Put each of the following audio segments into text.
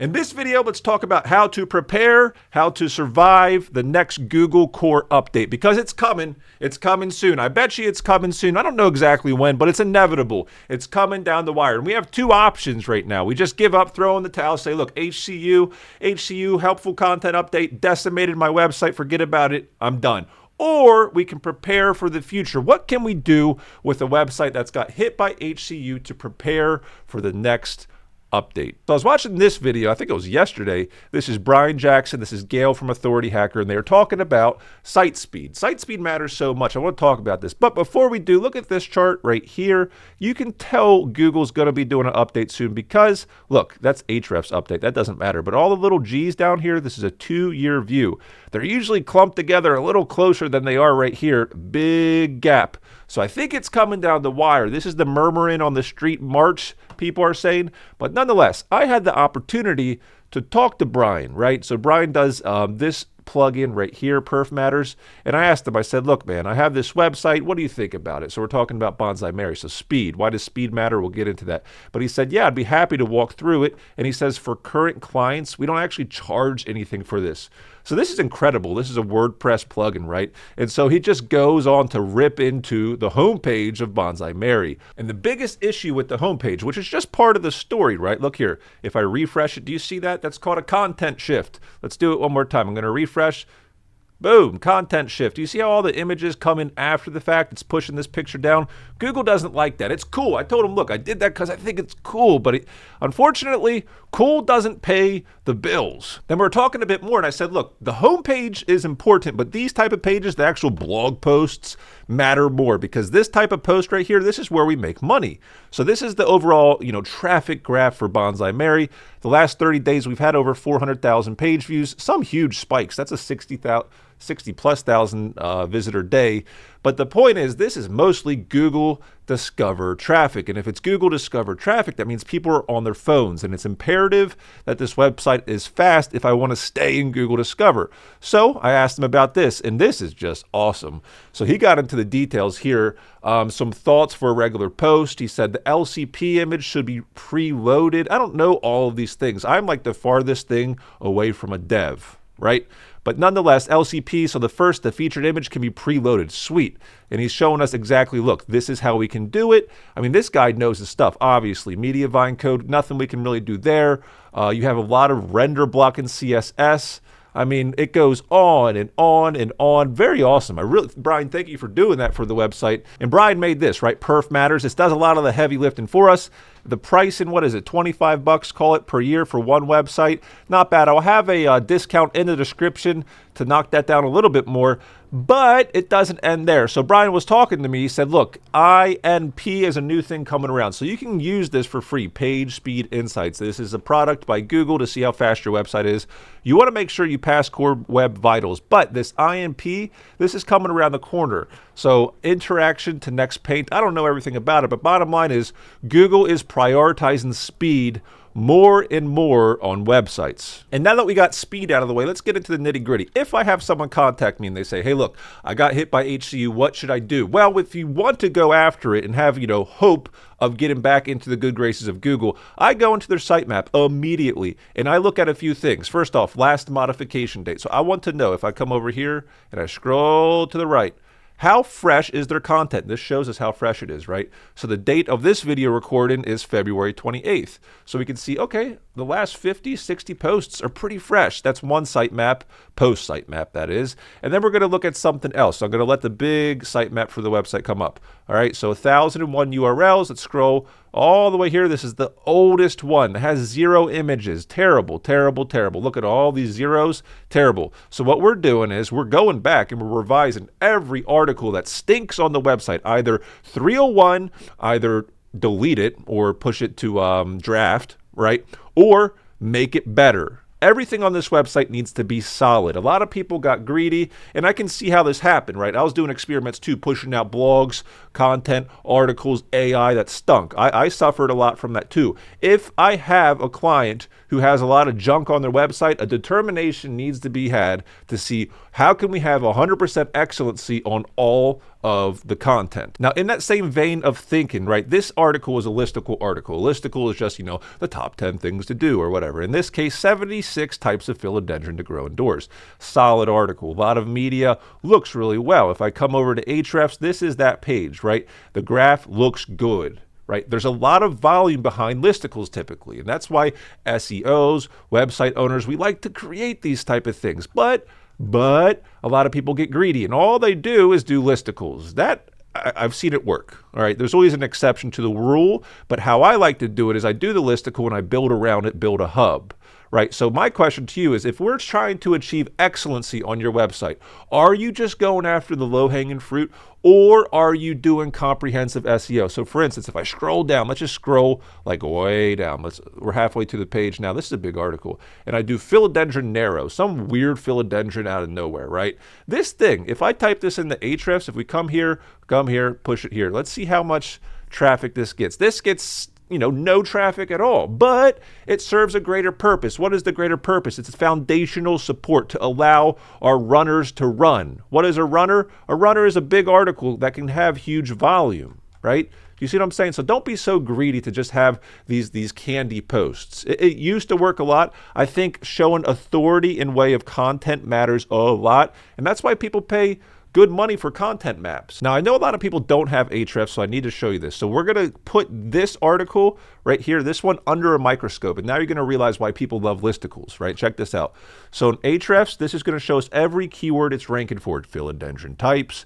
In this video, let's talk about how to prepare, how to survive the next Google Core update, because it's coming. It's coming soon. I bet you it's coming soon. I don't know exactly when, but it's inevitable. It's coming down the wire. And we have two options right now. We just give up, throw in the towel, say, look, HCU, helpful content update, decimated my website, forget about it, I'm done. Or we can prepare for the future. What can we do with a website that's got hit by HCU to prepare for the next update? So I was watching this video, I think it was yesterday. This is Brian Jackson, this is Gail from Authority Hacker, and they're talking about site speed. Site speed matters so much. I want to talk about this. But before we do, look at this chart right here. You can tell Google's going to be doing an update soon because, look, that's Ahrefs update. That doesn't matter. But all the little G's down here, this is a 2-year view. They're usually clumped together a little closer than they are right here. Big gap. So I think it's coming down the wire. This is the murmuring on the street march, people are saying. But nonetheless, I had the opportunity to talk to Brian, right? So Brian does this plugin right here, Perf Matters. And I asked him, I said, look, man, I have this website. What do you think about it? So we're talking about Bonsai Mary. So speed. Why does speed matter? We'll get into that. But he said, yeah, I'd be happy to walk through it. And he says, for current clients, we don't actually charge anything for this. So this is incredible. This is a WordPress plugin, right? And so he just goes on to rip into the homepage of Bonsai Mary. And the biggest issue with the homepage, which is just part of the story, right? Look here. If I refresh it, do you see that? That's called a content shift. Let's do it one more time. I'm going to refresh. Boom, content shift. You see how all the images come in after the fact? It's pushing this picture down. Google doesn't like that. It's cool. I told him, look, I did that because I think it's cool, but unfortunately, cool doesn't pay the bills. Then we're talking a bit more, and I said, look, the homepage is important, but these type of pages, the actual blog posts, matter more because this type of post right here, this is where we make money. So this is the overall, traffic graph for Bonsai Mary. The last 30 days, we've had over 400,000 page views, some huge spikes. That's a 60+ thousand visitor day. But the point is, this is mostly Google Discover traffic. And if it's Google Discover traffic, that means people are on their phones. And it's imperative that this website is fast if I want to stay in Google Discover. So I asked him about this, and this is just awesome. So he got into the details here. Some thoughts for a regular post. He said the LCP image should be preloaded. I don't know all of these things. I'm like the farthest thing away from a dev, right? But nonetheless, LCP, so the featured image can be preloaded. Sweet. And he's showing us exactly, look, this is how we can do it. I mean, this guy knows his stuff, obviously. Mediavine code, nothing we can really do there. You have a lot of render block in CSS. I mean, it goes on and on and on. Very awesome. Brian, thank you for doing that for the website. And Brian made this, right? Perf Matters. This does a lot of the heavy lifting for us. The price in, what is it, $25, call it, per year for one website. Not bad. I'll have a discount in the description to knock that down a little bit more. But it doesn't end there. So Brian was talking to me. He said, look, INP is a new thing coming around. So you can use this for free, Page Speed Insights. This is a product by Google to see how fast your website is. You want to make sure you pass Core Web Vitals. But this INP, this is coming around the corner. So interaction to next paint. I don't know everything about it, but bottom line is Google is prioritizing speed more and more on websites. And now that we got speed out of the way, let's get into the nitty gritty. If I have someone contact me and they say, hey, look, I got hit by HCU, what should I do? Well, if you want to go after it and have, hope of getting back into the good graces of Google, I go into their sitemap immediately and I look at a few things. First off, last modification date. So I want to know if I come over here and I scroll to the right, how fresh is their content? This shows us how fresh it is, right? So the date of this video recording is February 28th. So we can see, okay, the last 50, 60 posts are pretty fresh. That's one sitemap, post sitemap, that is. And then we're going to look at something else. So I'm going to let the big sitemap for the website come up. All right, so 1,001 URLs. Let's scroll all the way here. This is the oldest one. It has 0 images. Terrible, terrible, terrible. Look at all these zeros. Terrible. So what we're doing is we're going back and we're revising every article that stinks on the website. Either 301, either delete it or push it to draft, right? Or make it better. Everything on this website needs to be solid. A lot of people got greedy, and I can see how this happened, right? I was doing experiments too, pushing out blogs, content, articles, AI that stunk. I suffered a lot from that too. If I have a client who has a lot of junk on their website, a determination needs to be had to see how can we have 100% excellency on all of the content. Now, in that same vein of thinking, right, this article is a listicle article. A listicle is just, the top 10 things to do or whatever. In this case, 76 types of philodendron to grow indoors. Solid article. A lot of media, looks really well. If I come over to Ahrefs, this is that page, right? The graph looks good. Right? There's a lot of volume behind listicles typically, and that's why SEOs, website owners, we like to create these type of things. But a lot of people get greedy, and all they do is do listicles. I've seen it work. All right, there's always an exception to the rule, but how I like to do it is I do the listicle and I build around it, build a hub. Right. So my question to you is, if we're trying to achieve excellency on your website, are you just going after the low-hanging fruit, or are you doing comprehensive SEO? So for instance, if I scroll down, let's just scroll like way down. We're halfway to the page now. This is a big article. And I do philodendron narrow, some weird philodendron out of nowhere, right? This thing, if I type this in the Ahrefs, if we come here, push it here. Let's see how much traffic this gets. This gets no traffic at all, but it serves a greater purpose. What is the greater purpose? It's foundational support to allow our runners to run. What is a runner? A runner is a big article that can have huge volume, right? Do you see what I'm saying? So don't be so greedy to just have these candy posts. It used to work a lot. I think showing authority in way of content matters a lot, and that's why people pay good money for content maps. Now, I know a lot of people don't have Ahrefs, so I need to show you this. So we're going to put this article right here, this one, under a microscope. And now you're going to realize why people love listicles, right? Check this out. So in Ahrefs, this is going to show us every keyword it's ranking for. Philodendron types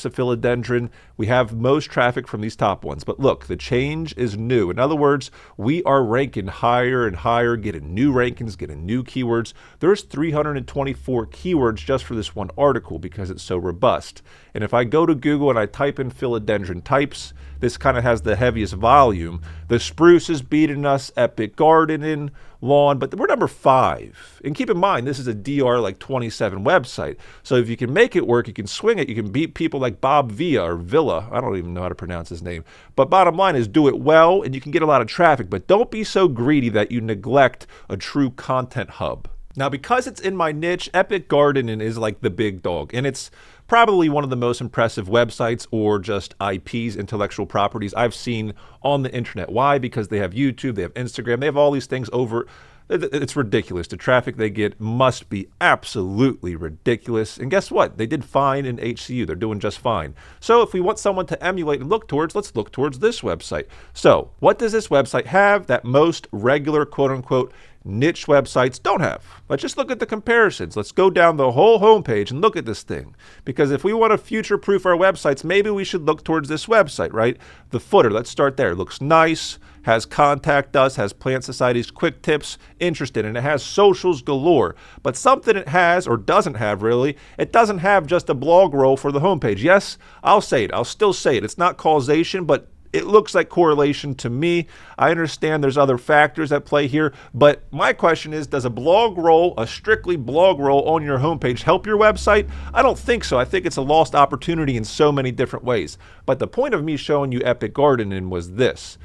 of philodendron. We have most traffic from these top ones. But look, the change is new. In other words, we are ranking higher and higher, getting new rankings, getting new keywords. There's 324 keywords just for this one article because it's so robust. And if I go to Google and I type in philodendron types, this kind of has the heaviest volume. The spruce is beating us, epic gardening, lawn, but we're number 5. And keep in mind, this is a DR like 27 website. So if you can make it work, you can swing it, you can beat people like Bob Villa. I don't even know how to pronounce his name. But bottom line is do it well and you can get a lot of traffic, but don't be so greedy that you neglect a true content hub. Now, because it's in my niche, Epic Gardening is like the big dog, and it's probably one of the most impressive websites or just IPs, intellectual properties, I've seen on the internet. Why? Because they have YouTube, they have Instagram, they have all these things over. It's ridiculous. The traffic they get must be absolutely ridiculous. And guess what? They did fine in HCU. They're doing just fine. So if we want someone to emulate and look towards, let's look towards this website. So what does this website have that most regular, quote unquote, niche websites don't have? Let's just look at the comparisons. Let's go down the whole homepage and look at this thing. Because if we want to future-proof our websites, maybe we should look towards this website, right? The footer, let's start there. It looks nice, has contact us, has plant societies, quick tips, interested, and it has socials galore. But something it has, or doesn't have really, it doesn't have just a blog roll for the homepage. Yes, I'll say it. I'll still say it. It's not causation, but it looks like correlation to me. I understand there's other factors at play here, but my question is, does a blog roll, a strictly blog roll on your homepage help your website? I don't think so. I think it's a lost opportunity in so many different ways. But the point of me showing you Epic Gardening was this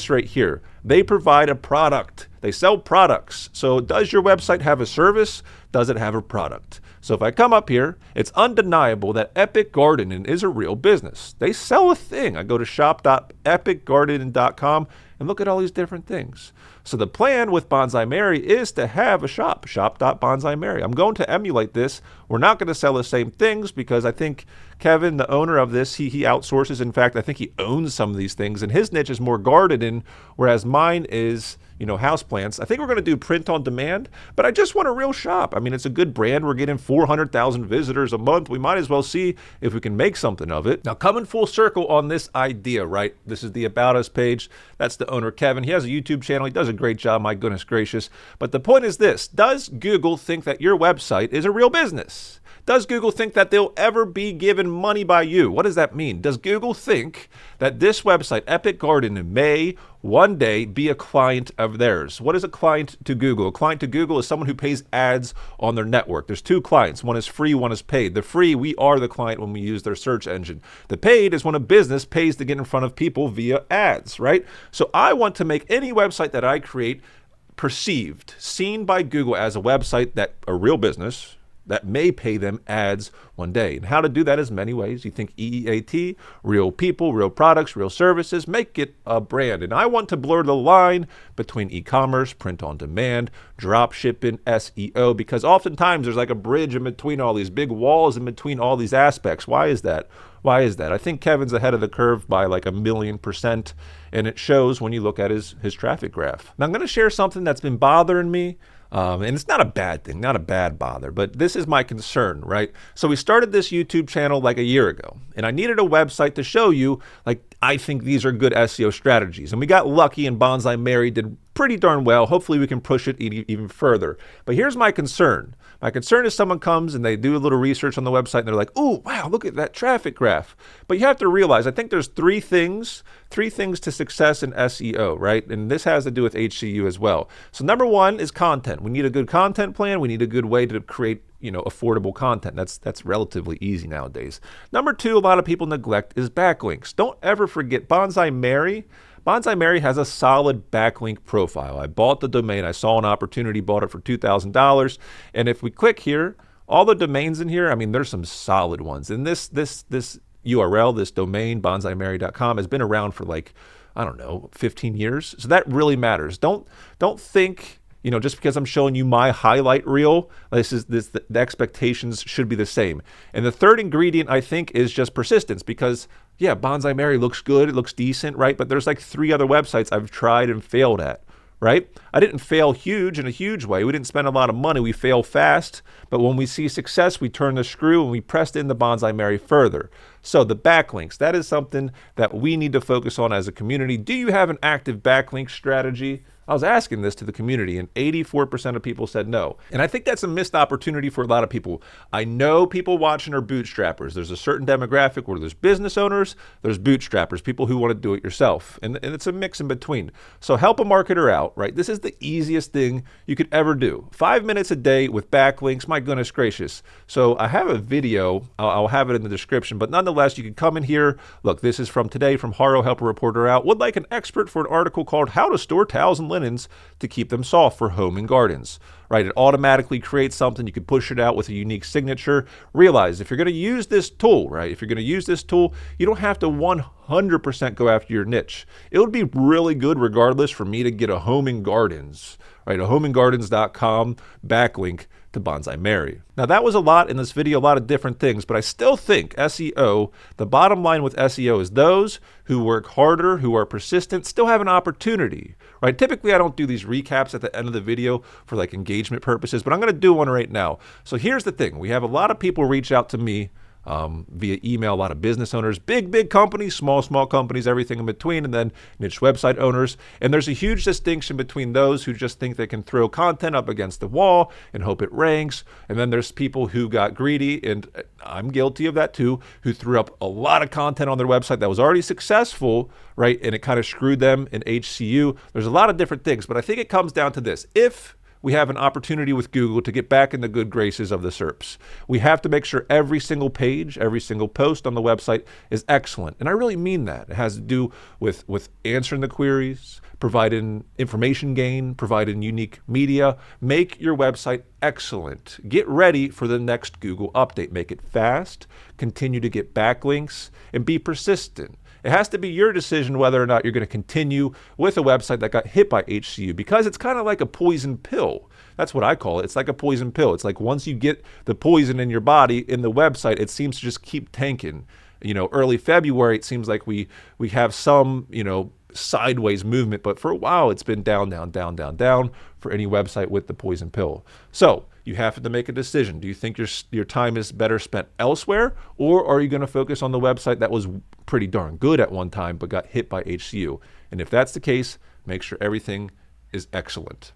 right here. They provide a product. They sell products. So does your website have a service? Does it have a product? So if I come up here, it's undeniable that Epic Gardening is a real business. They sell a thing. I go to shop.epicgardening.com and look at all these different things. So the plan with Bonsai Mary is to have a shop, shop.bonsaimary. I'm going to emulate this. We're not going to sell the same things because I think Kevin, the owner of this, he outsources. In fact, I think he owns some of these things, and his niche is more gardening, whereas mine is, houseplants. I think we're going to do print on demand, but I just want a real shop. I mean, it's a good brand. We're getting 400,000 visitors a month. We might as well see if we can make something of it. Now, coming full circle on this idea, right? This is the About Us page. That's the owner, Kevin. He has a YouTube channel. He does a great job, my goodness gracious. But the point is this: does Google think that your website is a real business? Does Google think that they'll ever be given money by you? What does that mean? Does Google think that this website, Epic Gardening, may one day be a client of theirs? What is a client to Google? A client to Google is someone who pays ads on their network. There's two clients. One is free, one is paid. The free, we are the client when we use their search engine. The paid is when a business pays to get in front of people via ads, right? So I want to make any website that I create perceived, seen by Google as a website that a real business, that may pay them ads one day. And how to do that is many ways. You think EEAT, real people, real products, real services, make it a brand. And I want to blur the line between e-commerce, print on demand, drop shipping, SEO, because oftentimes there's like a bridge in between all these big walls in between all these aspects. Why is that? Why is that? I think Kevin's ahead of the curve by like 1,000,000%, and it shows when you look at his traffic graph. Now I'm going to share something that's been bothering me. And it's not a bad thing, not a bad bother, but this is my concern, right? So we started this YouTube channel like a year ago, and I needed a website to show you, like, I think these are good SEO strategies. And we got lucky, and Bonsai Mary did pretty darn well. Hopefully we can push it even further. But here's my concern. My concern is someone comes and they do a little research on the website and they're like, oh, wow, look at that traffic graph. But you have to realize, I think there's three things to success in SEO, right? And this has to do with HCU as well. So number one is content. We need a good content plan. We need a good way to create, affordable content. That's relatively easy nowadays. Number two, a lot of people neglect is backlinks. Don't ever forget Bonsai Mary. Bonsai Mary has a solid backlink profile. I bought the domain. I saw an opportunity, bought it for $2,000. And if we click here, all the domains in here, I mean, there's some solid ones. And this URL, this domain, bonsaimary.com, has been around for like, I don't know, 15 years. So that really matters. Don't think, just because I'm showing you my highlight reel, the expectations should be the same. And the third ingredient, I think, is just persistence, because yeah, Bonsai Mary looks good, it looks decent, right? But there's like 3 other websites I've tried and failed at, right? I didn't fail in a huge way. We didn't spend a lot of money. We fail fast. But when we see success, we turn the screw and we pressed into Bonsai Mary further. So the backlinks, that is something that we need to focus on as a community. Do you have an active backlink strategy? I was asking this to the community, and 84% of people said no. And I think that's a missed opportunity for a lot of people. I know people watching are bootstrappers. There's a certain demographic where there's business owners, there's bootstrappers, people who want to do it yourself. And it's a mix in between. So help a marketer out, right? This is the easiest thing you could ever do. 5 minutes a day with backlinks, my goodness gracious. So I have a video, I'll have it in the description, but nonetheless, you can come in here. Look, this is from today from Haro, help a reporter out. Would like an expert for an article called How to Store Towels and Linens to Keep Them Soft for Home and Gardens, right? It automatically creates something. You can push it out with a unique signature. Realize if you're going to use this tool, right? If you're going to use this tool, you don't have to 100% go after your niche. It would be really good regardless for me to get a Home and Gardens, right? A homeandgardens.com backlink to Bonsai Mary. Now that was a lot in this video, a lot of different things, but I still think SEO, the bottom line with SEO is those who work harder, who are persistent, still have an opportunity, right? Typically I don't do these recaps at the end of the video for like engagement purposes, but I'm going to do one right now. So here's the thing. We have a lot of people reach out to me via email, a lot of business owners, big companies, small companies, everything in between, and then niche website owners. And there's a huge distinction between those who just think they can throw content up against the wall and hope it ranks. And then there's people who got greedy, and I'm guilty of that too, who threw up a lot of content on their website that was already successful, right? And it kind of screwed them in HCU. There's a lot of different things, but I think it comes down to this. If we have an opportunity with Google to get back in the good graces of the SERPs, we have to make sure every single page, every single post on the website is excellent. And I really mean that. It has to do with answering the queries, providing information gain, providing unique media. Make your website excellent. Get ready for the next Google update. Make it fast, continue to get backlinks, and be persistent. It has to be your decision whether or not you're going to continue with a website that got hit by HCU, because it's kind of like a poison pill. That's what I call it. It's like a poison pill. It's like once you get the poison in your body, in the website, it seems to just keep tanking. Early February, it seems like we have some, sideways movement, but for a while it's been down for any website with the poison pill. So you have to make a decision. Do you think your time is better spent elsewhere, or are you going to focus on the website that was pretty darn good at one time but got hit by HCU? And if that's the case, make sure everything is excellent.